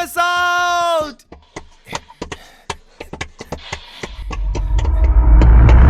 us out!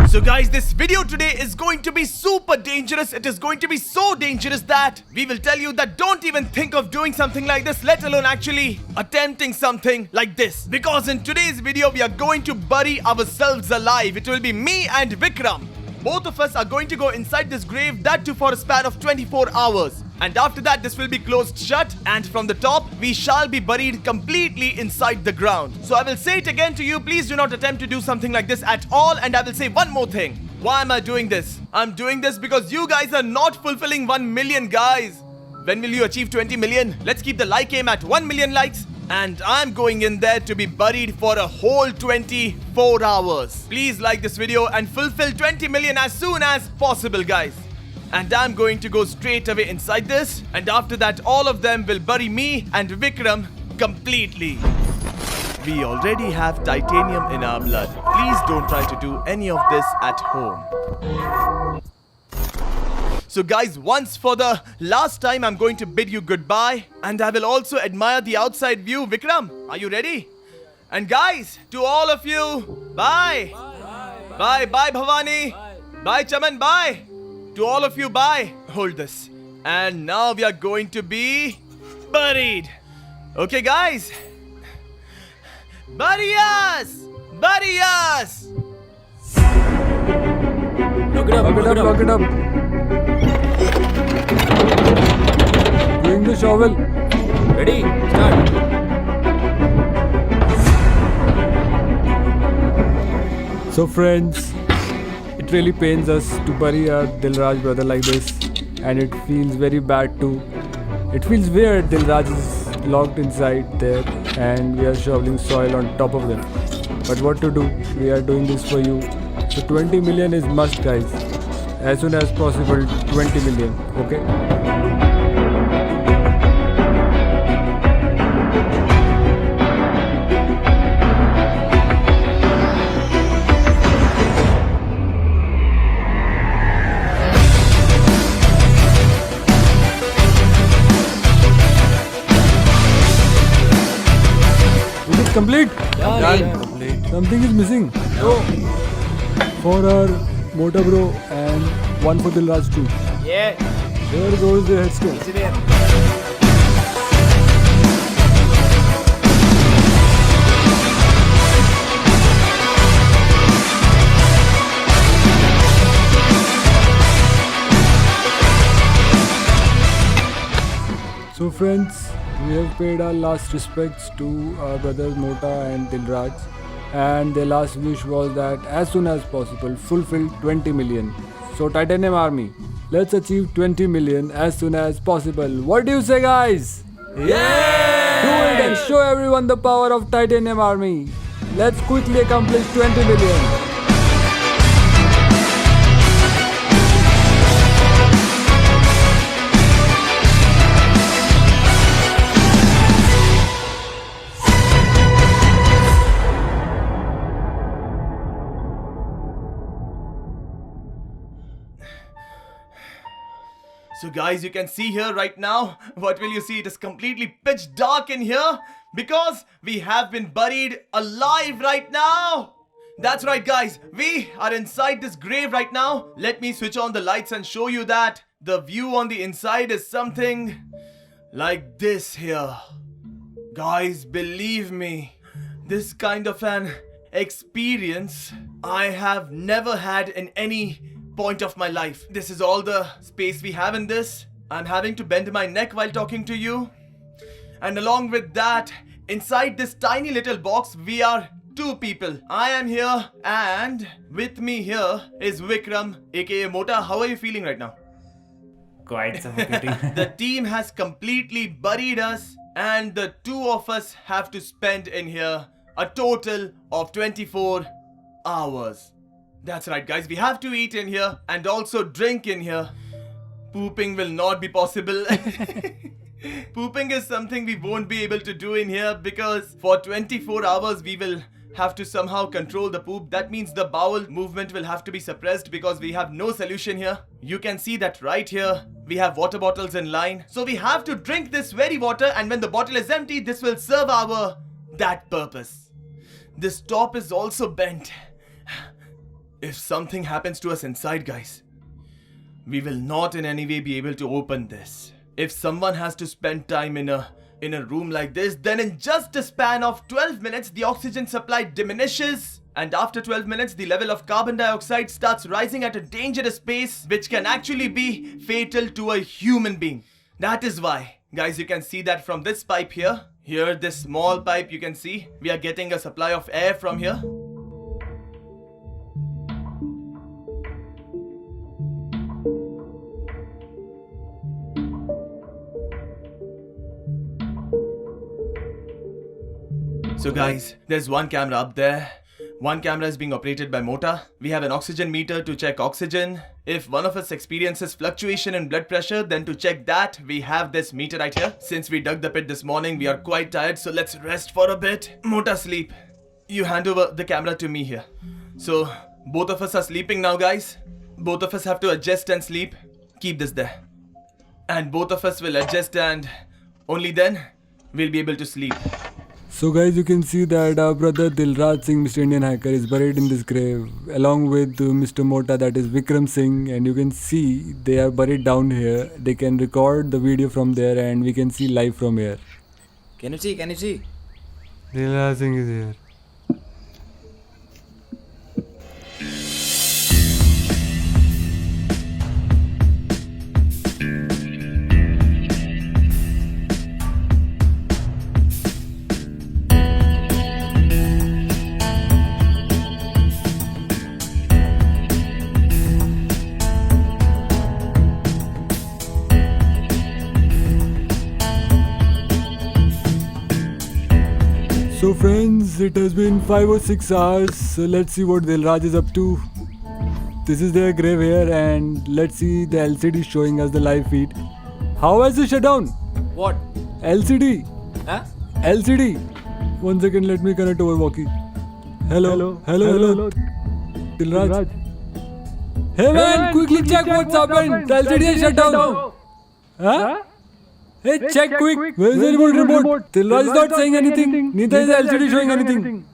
So guys, this video today is going to be super dangerous. It is going to be so dangerous that we will tell you that don't even think of doing something like this, let alone actually attempting something like this. Because in today's video, we are going to bury ourselves alive. It will be me and Vikram. Both of us are going to go inside this grave, that too for a span of 24 hours. And after that, this will be closed shut, and from the top, we shall be buried completely inside the ground. So I will say it again to you, please do not attempt to do something like this at all. And I will say one more thing. Why am I doing this? I'm doing this because you guys are not fulfilling 1 million, guys. When will you achieve 20 million? Let's keep the like aim at 1 million likes. And I'm going in there to be buried for a whole 24 hours. Please like this video and fulfill 20 million as soon as possible, guys. And I'm going to go straight away inside this. And after that, all of them will bury me and Vikram completely. We already have titanium in our blood. Please don't try to do any of this at home. So guys, once for the last time, I'm going to bid you goodbye. And I will also admire the outside view. Vikram, are you ready? And guys, to all of you, bye. Bye, bye Bhavani. Bye Chaman, bye. To all of you, bye. Hold this. And now we are going to be buried. Okay guys. Bury us. Bury us. Look it up, Lock it up. Bring the shovel. Ready? Start. So friends, it really pains us to bury our Dilraj brother like this, and it feels very bad too. It feels weird. Dilraj is locked inside there and we are shoveling soil on top of them. But what to do? We are doing this for you. So 20 million is must, guys. As soon as possible, 20 million. Okay? Is it complete? Done. Something is missing. For our motor bro and one for Dilraj too. Yeah. There goes the headstone. Is it there? So friends, we have paid our last respects to our brothers Mota and Dilraj, and their last wish was that as soon as possible fulfill 20 million. So Titanium Army, let's achieve 20 million as soon as possible. What do you say, guys? Yeah! Do it and show everyone the power of Titanium Army. Let's quickly accomplish 20 million. So guys, you can see here right now. What will you see? It is completely pitch dark in here because we have been buried alive right now. That's right guys, we are inside this grave right now. Let me switch on the lights and show you that the view on the inside is something like this here. Guys, believe me, this kind of an experience I have never had in any point of my life. This is all the space we have in this. I'm having to bend my neck while talking to you. And along with that, inside this tiny little box, we are two people. I am here and with me here is Vikram, aka Mota. How are you feeling right now? Quite suffocating. The team has completely buried us and the two of us have to spend in here a total of 24 hours. That's right guys, we have to eat in here and also drink in here. Pooping will not be possible. Pooping is something we won't be able to do in here because for 24 hours we will have to somehow control the poop. That means the bowel movement will have to be suppressed because we have no solution here. You can see that right here. We have water bottles in line. So we have to drink this very water, and when the bottle is empty, this will serve that purpose. This top is also bent. If something happens to us inside, guys, we will not in any way be able to open this. If someone has to spend time in a room like this, then in just a span of 12 minutes, the oxygen supply diminishes. And after 12 minutes, the level of carbon dioxide starts rising at a dangerous pace, which can actually be fatal to a human being. That is why, guys, you can see that from this pipe here. Here, this small pipe, you can see, we are getting a supply of air from here. So guys, there's one camera up there. One camera is being operated by Mota. We have an oxygen meter to check oxygen. If one of us experiences fluctuation in blood pressure, then to check that, we have this meter right here. Since we dug the pit this morning, we are quite tired, so let's rest for a bit. Mota, sleep. You hand over the camera to me here. So, both of us are sleeping now, guys. Both of us have to adjust and sleep. Keep this there. And both of us will adjust, and only then we'll be able to sleep. So guys, you can see that our brother Dilraj Singh, Mr. Indian Hacker, is buried in this grave along with Mr. Mota, that is Vikram Singh, and you can see they are buried down here. They can record the video from there and we can see live from here. Can you see? Can you see? Dilraj Singh is here. So friends, it has been 5 or 6 hours, so let's see what Dilraj is up to. This is their grave here, and let's see the LCD showing us the live feed. How has it shut down? What? LCD. Huh? LCD. 1 second, let me connect over walkie. Hello. Dilraj. Hey man, quickly check what's happened. The LCD has shut down. Huh? Hey, check quick. Where is the remote? Dilraj is not saying anything. Neither is the LCD showing anything.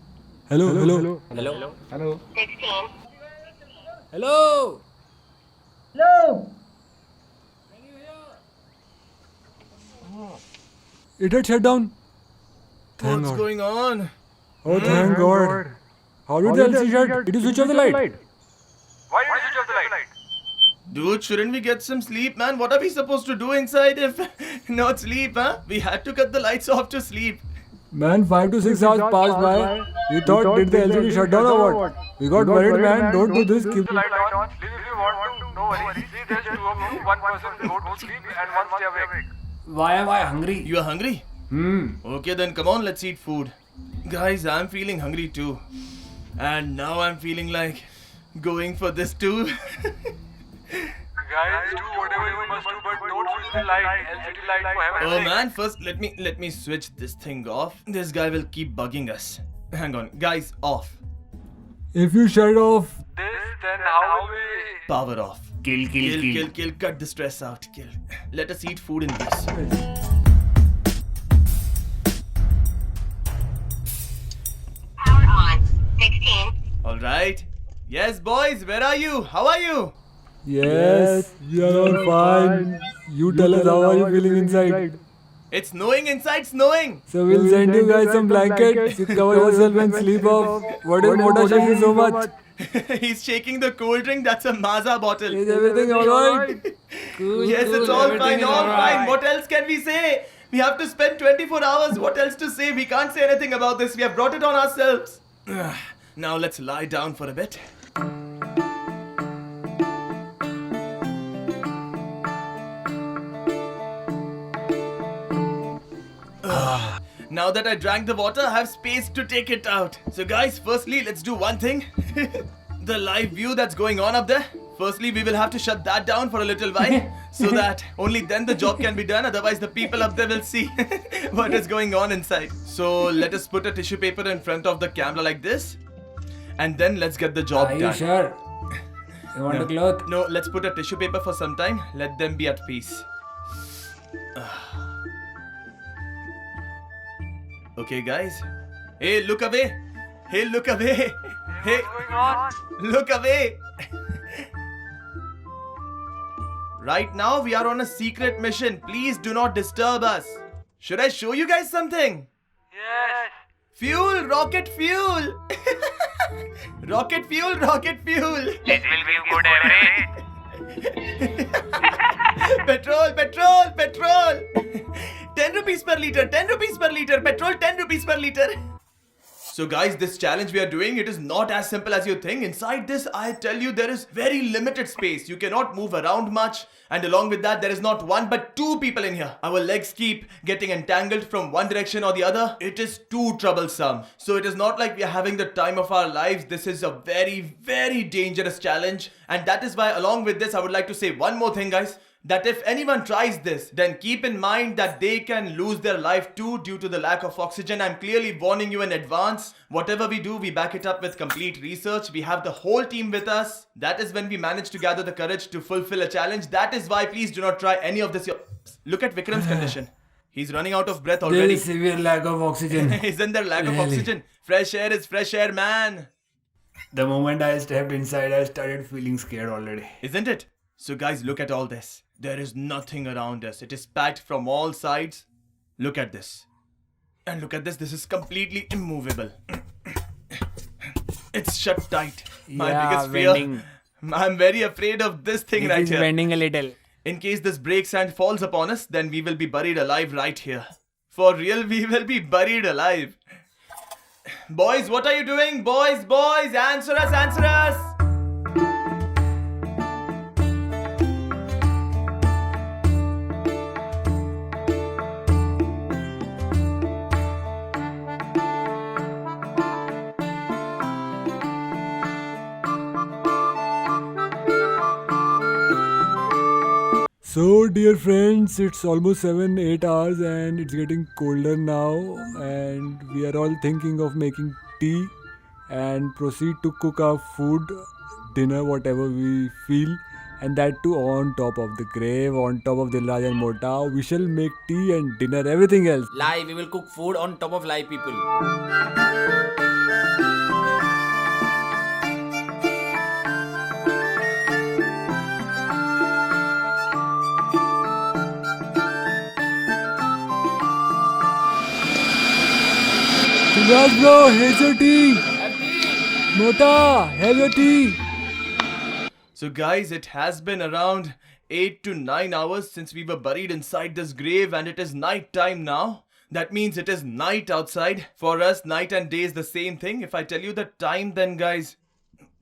Hello. 16. Hello. It had shut down. What's going on? Oh, thank God. How did the LCD shut? Did you switch off the light? Why did you switch off the light? Dude, shouldn't we get some sleep, man? What are we supposed to do inside if not sleep, huh? We had to cut the lights off to sleep. Man, 5 to 6 hours passed by. We thought, did the LCD shut down or what? We got worried, man. Don't do this. Keep The light on. Please, if you want to, no worries. See, there's two of you. One person go to sleep and one stay awake. Why am I hungry? You are hungry? Okay, then come on, let's eat food. Guys, I'm feeling hungry too. And now I'm feeling like going for this too. Guys, do whatever you must do, but don't switch the light. LCD light for heaven's Oh sake. man, first let me switch this thing off. This guy will keep bugging us. Hang on, guys, off. If you shut off, This, then how will we... Power off. Kill. Cut the stress out. Kill. Let us eat food in peace. Power on. 16. Alright. Yes, boys, where are you? How are you? yes, we are all fine. You tell us how are you feeling inside. It's snowing inside, snowing. So we'll send you guys some blankets. You cover yourself and sleep off. What is Mota shaking so much? He's shaking the cold drink. That's a Maaza bottle. Is everything alright? Yes, it's all fine, all fine. What else can we say? We have to spend 24 hours. What else to say? We can't say anything about this. We have brought it on ourselves. Now let's lie down for a bit. Now that I drank the water, I have space to take it out. So guys, firstly, let's do one thing. The live view that's going on up there. Firstly, we will have to shut that down for a little while so that only then the job can be done. Otherwise, the people up there will see what is going on inside. So let us put a tissue paper in front of the camera like this. And then let's get the job Are you done. sure? You want a cloth? No, let's put a tissue paper for some time. Let them be at peace. Okay, guys. Hey, look away. Hey, look away. Hey, What's going on? look away. Right now, we are on a secret mission. Please do not disturb us. Should I show you guys something? Yes. Fuel, rocket fuel. Rocket fuel, rocket fuel. This will be good average. Petrol, petrol, petrol. 10 rupees per liter, 10 rupees per liter. Petrol, 10 rupees per liter. So guys, this challenge we are doing, it is not as simple as you think. Inside this, I tell you, there is very limited space. You cannot move around much. And along with that, there is not one but two people in here. Our legs keep getting entangled from one direction or the other. It is too troublesome. So it is not like we are having the time of our lives. This is a very, very dangerous challenge. And that is why along with this, I would like to say one more thing, guys. That if anyone tries this, then keep in mind that they can lose their life too due to the lack of oxygen. I'm clearly warning you in advance. Whatever we do, we back it up with complete research. We have the whole team with us. That is when we manage to gather the courage to fulfill a challenge. That is why please do not try any of this. Look at Vikram's condition. He's running out of breath There already. is severe lack of oxygen. Isn't there lack of Really? oxygen? Fresh air is fresh air, man. The moment I stepped inside, I started feeling scared already. Isn't it? So guys, look at all this. There is nothing around us. It is packed from all sides. Look at this. And look at this. This is completely immovable. It's shut tight. My biggest fear. bending. I'm very afraid of this thing It right is here. bending a little. In case this breaks and falls upon us, then we will be buried alive right here. For real, we will be buried alive. Boys, what are you doing? Boys, boys, answer us, answer us. So, dear friends, it's almost 7-8 hours and it's getting colder now. And we are all thinking of making tea and proceed to cook our food, dinner, whatever we feel. And that too on top of the grave, on top of Dilraj and Mota. We shall make tea and dinner, everything else. Lie, we will cook food on top of live people. Dilraj bro, here's your tea. Mota, have your tea. So guys, it has been around 8 to 9 hours since we were buried inside this grave and it is night time now. That means it is night outside. For us, night and day is the same thing. If I tell you the time then guys,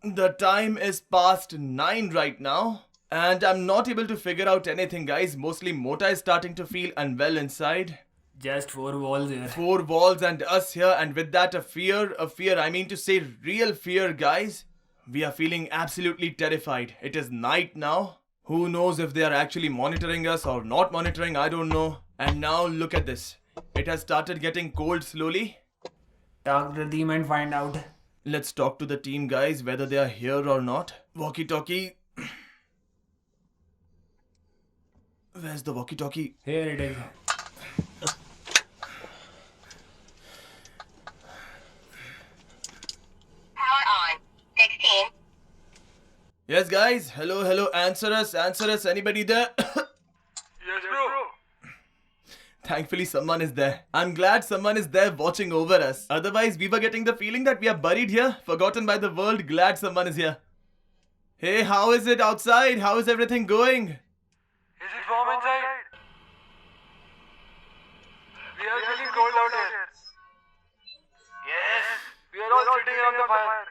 the time is past 9 right now. And I'm not able to figure out anything guys. Mostly Mota is starting to feel unwell inside. Just 4 walls here. 4 walls and us here, and with that a fear, I mean to say real fear guys. We are feeling absolutely terrified. It is night now. Who knows if they are actually monitoring us or not monitoring, I don't know. And now look at this. It has started getting cold slowly. Talk to the team and find out. Let's talk to the team guys whether they are here or not. Walkie-talkie. Where's the walkie-talkie? Here it is. Power on. 16. Yes guys, hello, answer us, anybody there? Yes, bro. Thankfully someone is there. I'm glad someone is there watching over us. Otherwise we were getting the feeling that we are buried here, forgotten by the world. Glad someone is here. Hey, how is it outside? How is everything going? Is it warm inside? We are feeling cold out here. Yes. We are all sitting around the fire.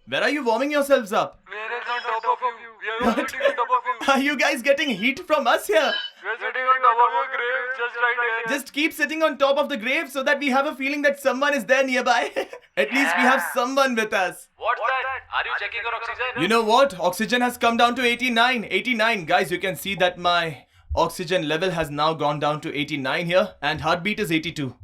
Where are you warming yourselves up? Where is on top of you? We are all sitting on top of you. Are you guys getting heat from us here? We are sitting on top of your grave, just right here. Just keep sitting on top of the grave so that we have a feeling that someone is there nearby. At least we have someone with us. What's that? Are you checking your oxygen? You know what? Oxygen has come down to 89. 89. Guys, you can see that my oxygen level has now gone down to 89 here. And heartbeat is 82.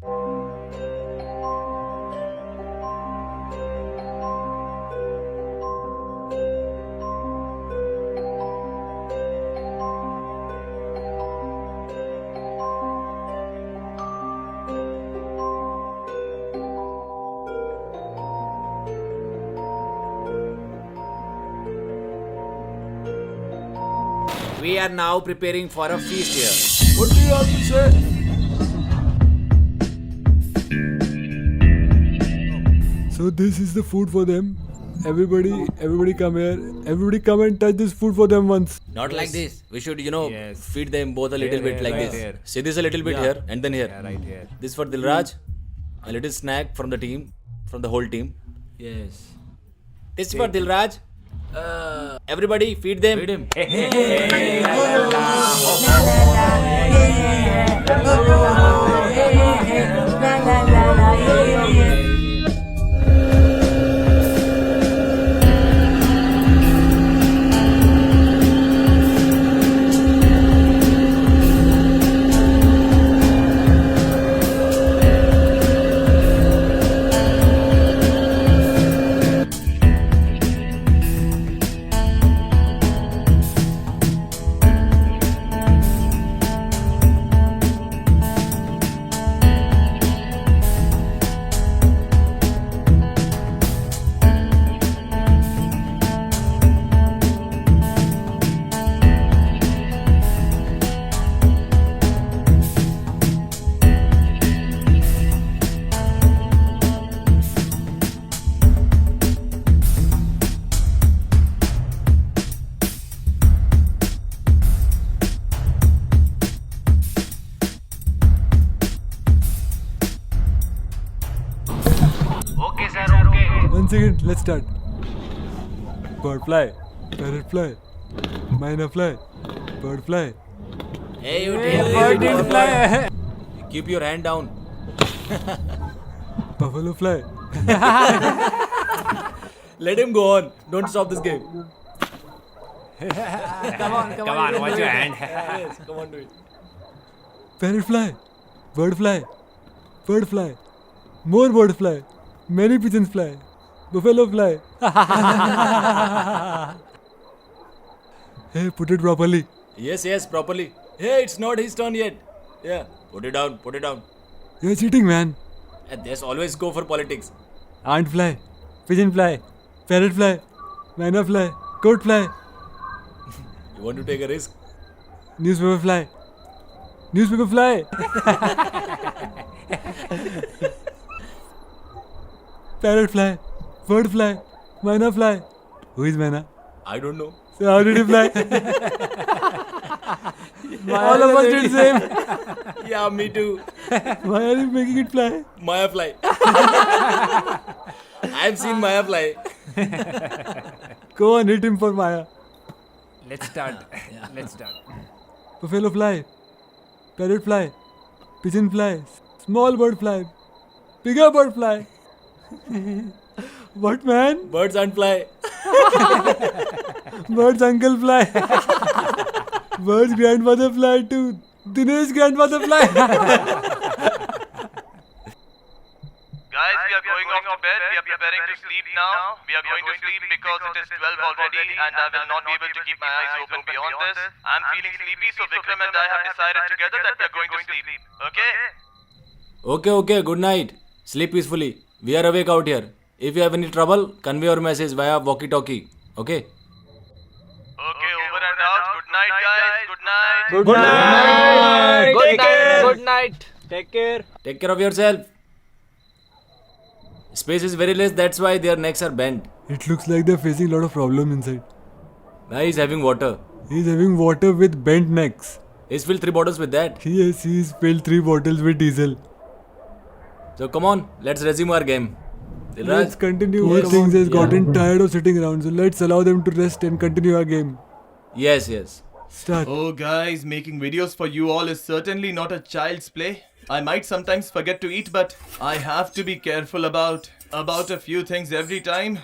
We are now preparing for a feast here. What do you have to say? So this is the food for them. Everybody come here. Everybody come and touch this food for them once. Not like this. We should, feed them both a little bit like this. here. See this a little bit here and then here. Yeah, right here. This for Dilraj. A little snack from the team, from the whole team. Yes. This for Dilraj. Everybody feed them. Feed him. Okay, sir, okay. 1 second, let's start. Bird fly, parrot fly, myna fly, bird fly. Hey, you Bird didn't fly. Keep your hand down. Buffalo fly. Let him go on. Don't stop this game. Come on, watch your hand. Yes, come on, do it. Parrot fly, bird fly, bird fly, more bird fly, many pigeons fly, buffalo fly. Hey, put it properly. Yes, properly. Hey, it's not his turn yet. Yeah, put it down. You're cheating, man. And there's always go for politics. Ant fly, pigeon fly, parrot fly, myna fly, goat fly, You want to take a risk? newspaper fly, newspaper fly. Parrot fly, bird fly, myna fly. Who is myna? I don't know. So how did he fly? All of us did same. Yeah, me too. Why are you making it fly? Maya fly. I've seen Maya fly. Go on, hit him for Maya. Let's start. Let's start. Buffalo fly, parrot fly, pigeon fly, small bird fly, bigger bird fly. What, man? Birds aren't fly. Bird's uncle fly. Bird's grandmother fly too. Dinesh grandmother fly. Guys, we are going off to bed. We are preparing to sleep now. We are going to sleep because it is 12 already and I will not be able to keep my eyes open beyond this. I'm feeling sleepy, so Vikram and I have decided together that we are going to sleep. Okay? Okay. Good night. Sleep peacefully. We are awake out here. If you have any trouble, convey your message via walkie-talkie. Okay? Okay, over and out. Good night, guys. Good night. Good night. Take care. Take care of yourself. Space is very less, that's why their necks are bent. It looks like they're facing a lot of problems inside. Now he's having water. He's having water with bent necks. He's filled 3 bottles with that. Yes, he's filled 3 bottles with diesel. So come on, let's resume our game. Dilraj, Let's continue. He thinks has gotten tired of sitting around, so let's allow them to rest and continue our game. Yes. Start. Oh, guys, making videos for you all is certainly not a child's play. I might sometimes forget to eat, but I have to be careful about a few things every time.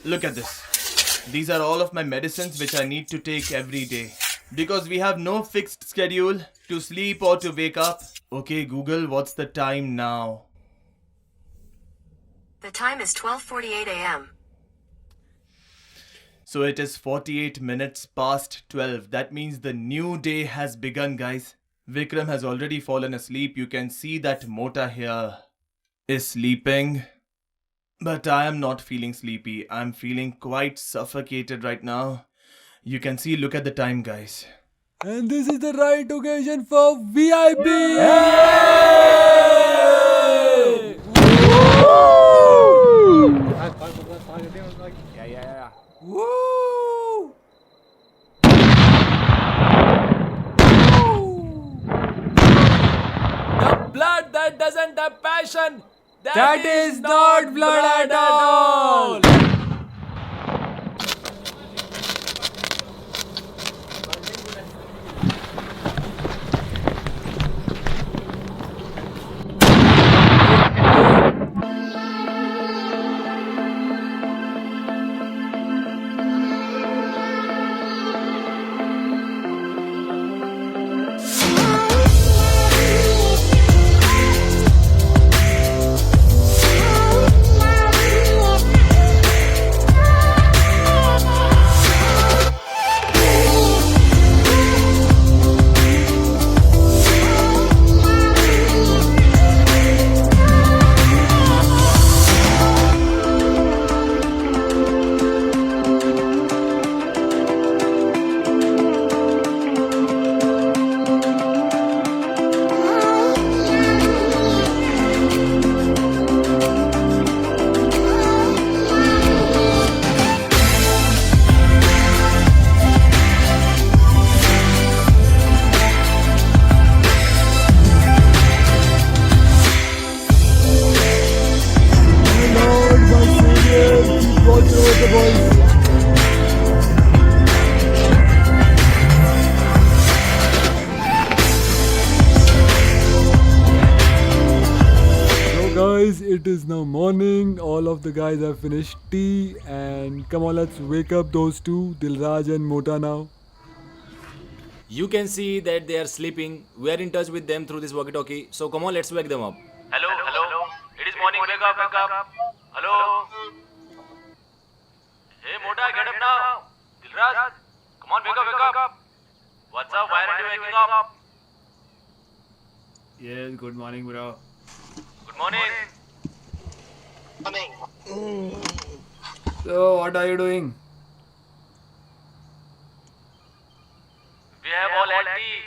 Look at this. These are all of my medicines which I need to take every day. Because we have no fixed schedule to sleep or to wake up. Okay, Google, what's the time now? The time is 12:48 a.m. So it is 48 minutes past 12. That means the new day has begun, guys. Vikram has already fallen asleep. You can see that Mota here is sleeping. But I am not feeling sleepy. I'm feeling quite suffocated right now. You can see, look at the time, guys. And this is the right occasion for VIP! Yeah. Woo! The blood that doesn't have passion, That is not blood at all! Guys, it is now morning. All of the guys have finished tea, and come on, let's wake up those two, Dilraj and Mota now. You can see that they are sleeping. We are in touch with them through this walkie-talkie. So come on, let's wake them up. Hello. It is morning. Wake up. Hello. Hey, Mota, get up now. Dilraj, come on, wake up. What's up? Why aren't you waking up? Yes, good morning, bro. Good morning. So, what are you doing? We have all had tea.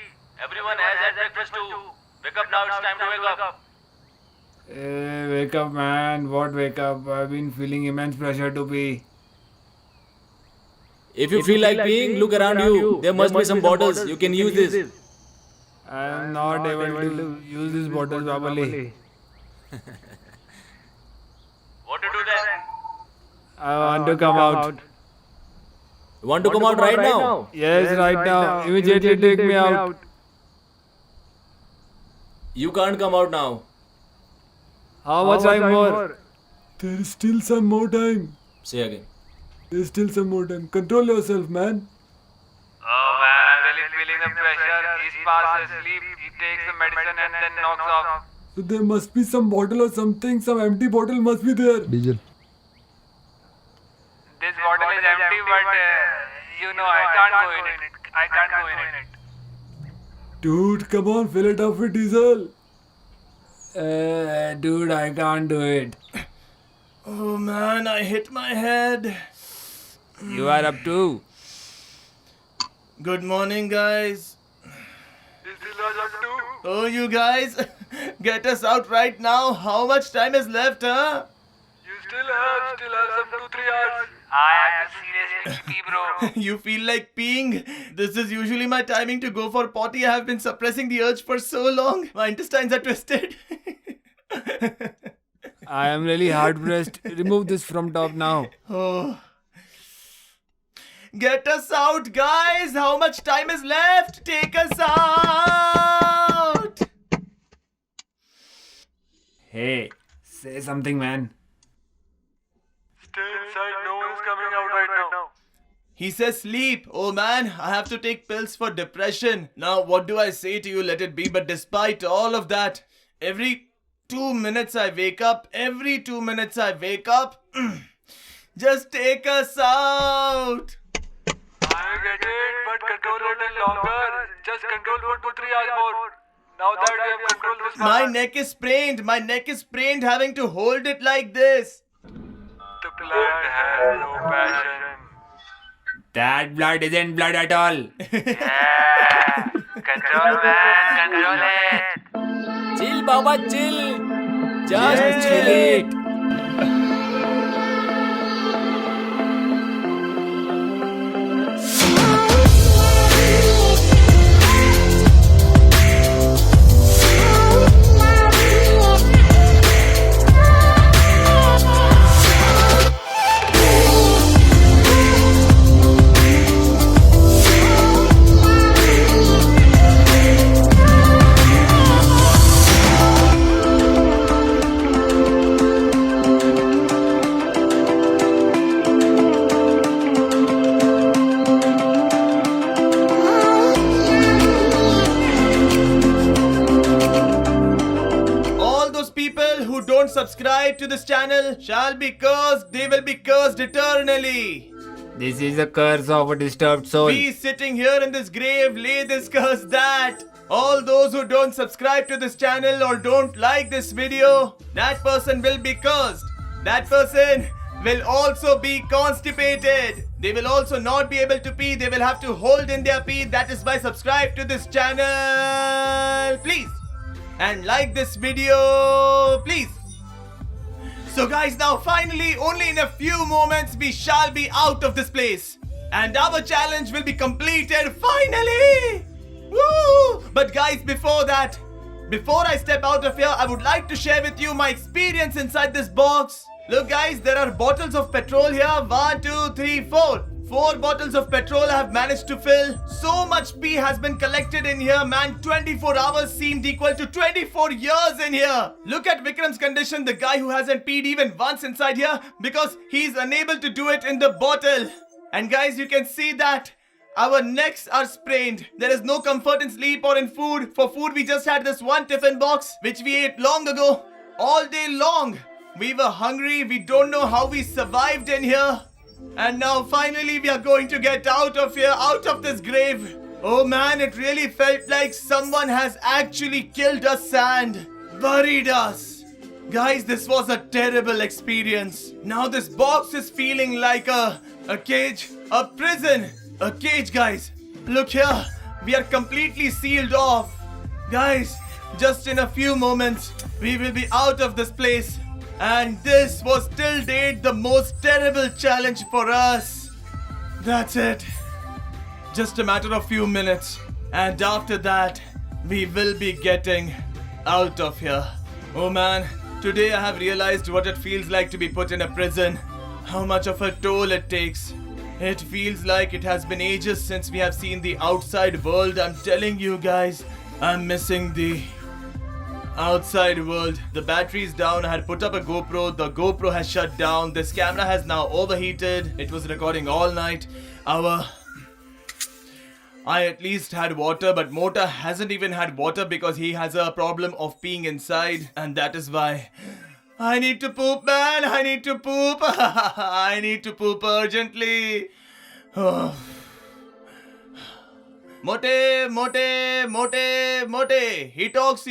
Everyone has had breakfast too. Wake up now. It's time to wake up. Hey, wake up, man. What wake up? I've been feeling immense pressure to pee. If you feel like peeing, look around you. There must be some bottles. You can use this. I'm not able to use this bottle properly. What to do then? I want to come out. You want to come out right now? Yes, right now. Immediately take me out. You can't come out now. How much time more? There is still some more time. Say again. There's still some more time. Control yourself, man. Oh man, I'm really feeling the pressure. He's fast asleep. He takes the medicine and then knocks off. So there must be some bottle or something. Some empty bottle must be there. This bottle is empty, but I can't go in it. I can't go in it. Dude, come on, fill it up with diesel. Dude, I can't do it. Oh man, I hit my head. You are up too. Good morning, guys. Is Dilraj up too? Oh, you guys, get us out right now. How much time is left, huh? You still have some 2-3 hours. I have to seriously pee, bro. You feel like peeing? This is usually my timing to go for potty. I have been suppressing the urge for so long. My intestines are twisted. I am really hard pressed. Remove this from top now. Oh. Get us out, guys. How much time is left? Take us out. Hey, say something, man. Still inside, no one is coming out right now. He says sleep. Oh man, I have to take pills for depression. Now, what do I say to you? Let it be. But despite all of that, every 2 minutes I wake up. Just take us out. I get it, but control a little longer. Just control for 2-3 hours more. Now that we have controlled this My man, neck is sprained having to hold it like this. the blood has no passion. That blood isn't blood at all. Yeah, control man, control it. Chill, Baba, chill. Just chill it. All those people who don't subscribe to this channel shall be cursed. They will be cursed eternally. This is a curse of a disturbed soul. Be sitting here in this grave, lay this curse that. All those who don't subscribe to this channel or don't like this video, that person will be cursed. That person will also be constipated. They will also not be able to pee. They will have to hold in their pee. That is why subscribe to this channel, please. And like this video, please. So guys, now finally, only in a few moments, we shall be out of this place. And our challenge will be completed, finally! Woo! But guys, before that, before I step out of here, I would like to share with you my experience inside this box. Look guys, there are bottles of petrol here. 1, 2, 3, 4. 4 bottles of petrol I have managed to fill. So much pee has been collected in here, man. 24 hours seemed equal to 24 years in here. Look at Vikram's condition, the guy who hasn't peed even once inside here because he's unable to do it in the bottle. And guys, you can see that our necks are sprained. There is no comfort in sleep or in food. For food, we just had this one tiffin box which we ate long ago. All day long. We were hungry. We don't know how we survived in here. And now finally we are going to get out of here, out of this grave. Oh man, it really felt like someone has actually killed us and buried us. Guys, this was a terrible experience. Now this box is feeling like a cage, a prison. A cage, guys. Look here. We are completely sealed off. Guys, just in a few moments, we will be out of this place. And this was till date the most terrible challenge for us. That's it. Just a matter of few minutes. And after that, we will be getting out of here. Oh man, today I have realized what it feels like to be put in a prison. How much of a toll it takes. It feels like it has been ages since we have seen the outside world. I'm telling you guys, I'm missing the outside world. The battery is down. I had put up a GoPro. The GoPro has shut down. This camera has now overheated. It was recording all night. I at least had water, but Mota hasn't even had water because he has a problem of peeing inside. And that is why I need to poop, man. I need to poop. I need to poop urgently. Oh. Mote. He talks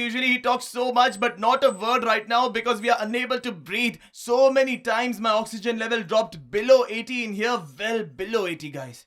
so much, but not a word right now because we are unable to breathe. So many times my oxygen level dropped below 80 in here. Well, below 80, guys.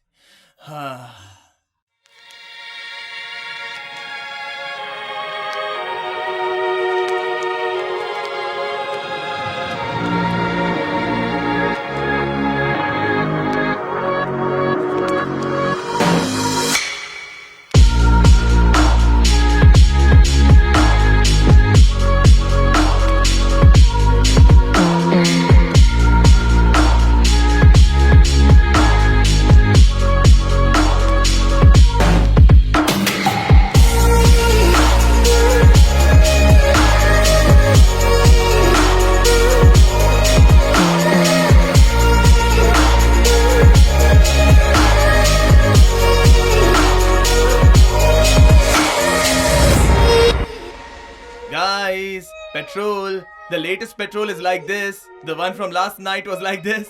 Petrol. The latest petrol is like this. The one from last night was like this.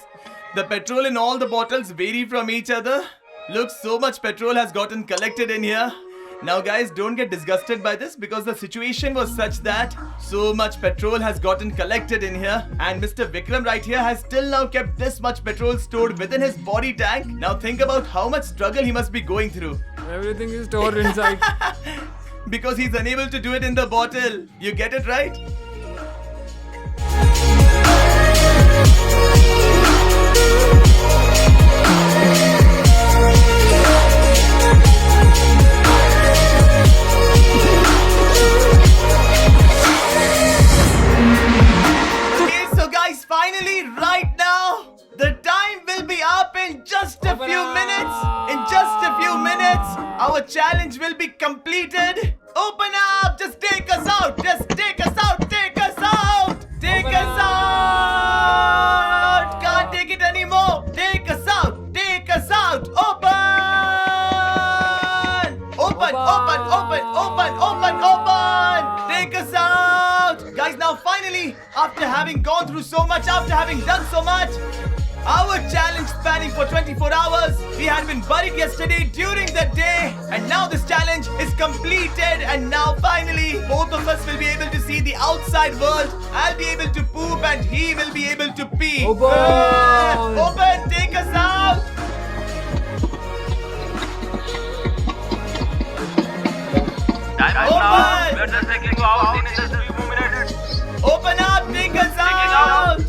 The petrol in all the bottles vary from each other. Look, so much petrol has gotten collected in here. Now guys, don't get disgusted by this because the situation was such that so much petrol has gotten collected in here, and Mr. Vikram right here has still now kept this much petrol stored within his body tank. Now think about how much struggle he must be going through. Everything is stored inside. Because he's unable to do it in the bottle. You get it, right? Okay, so guys, finally, right now, the time will be up in just a few minutes. In just a few minutes, our challenge will be completed. Open up! Just take us out! Just take us out! Take us out! Take us out! Can't take it anymore! Take us out! Take us out! Open! Open! Open! Open! Open! Open! Open! Take us out! Guys, now finally, after having gone through so much, after having done so much, our challenge spanning for 24 hours, we had been buried yesterday during the day, and now this challenge is completed, and now finally both of us will be able to see the outside world. I'll be able to poop and he will be able to pee. Open! Open, take us out! Open! We're just taking you out in just few more minutes. Open up, take us out!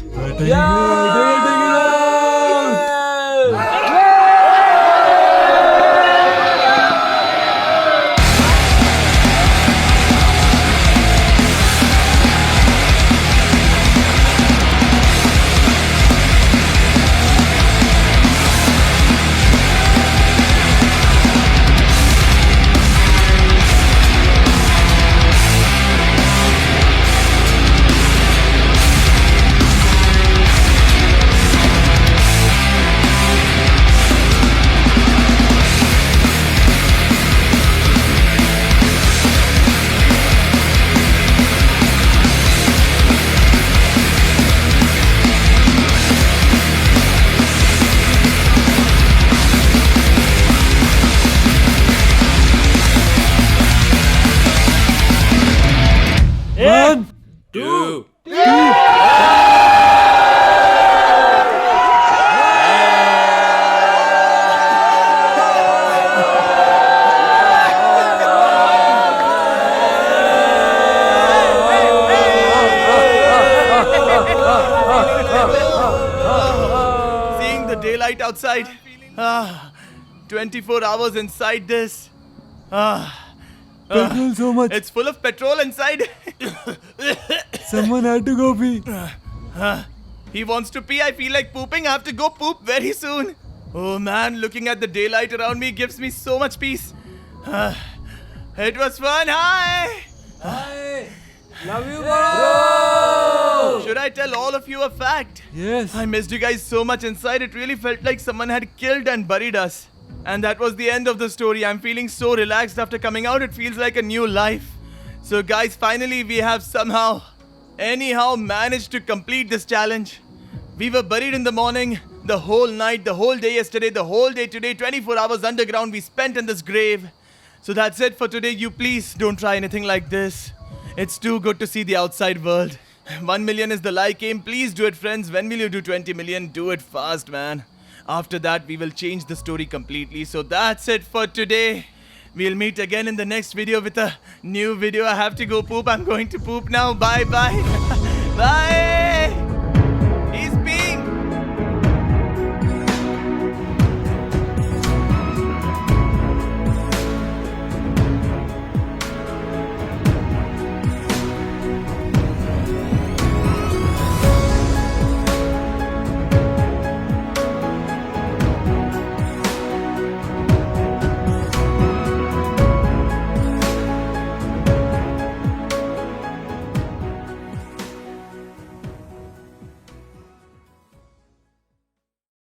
One, Two. Seeing the daylight outside. 24 hours inside this. petrol so much. It's full of petrol inside. Someone had to go pee. He wants to pee. I feel like pooping. I have to go poop very soon. Oh man, looking at the daylight around me gives me so much peace. It was fun. Hi. Hi. Love you, bro. Should I tell all of you a fact? Yes. I missed you guys so much inside. It really felt like someone had killed and buried us. And that was the end of the story. I'm feeling so relaxed after coming out. It feels like a new life. So guys, finally we have anyhow managed to complete this challenge. We were buried in the morning, the whole night, the whole day yesterday, the whole day today, 24 hours underground we spent in this grave. So that's it for today. You please don't try anything like this. It's too good to see the outside world. 1 million is the like aim. Please do it, friends. When will you do 20 million? Do it fast, man. After that, we will change the story completely. So that's it for today. We'll meet again in the next video with a new video. I have to go poop. I'm going to poop now. Bye. Bye.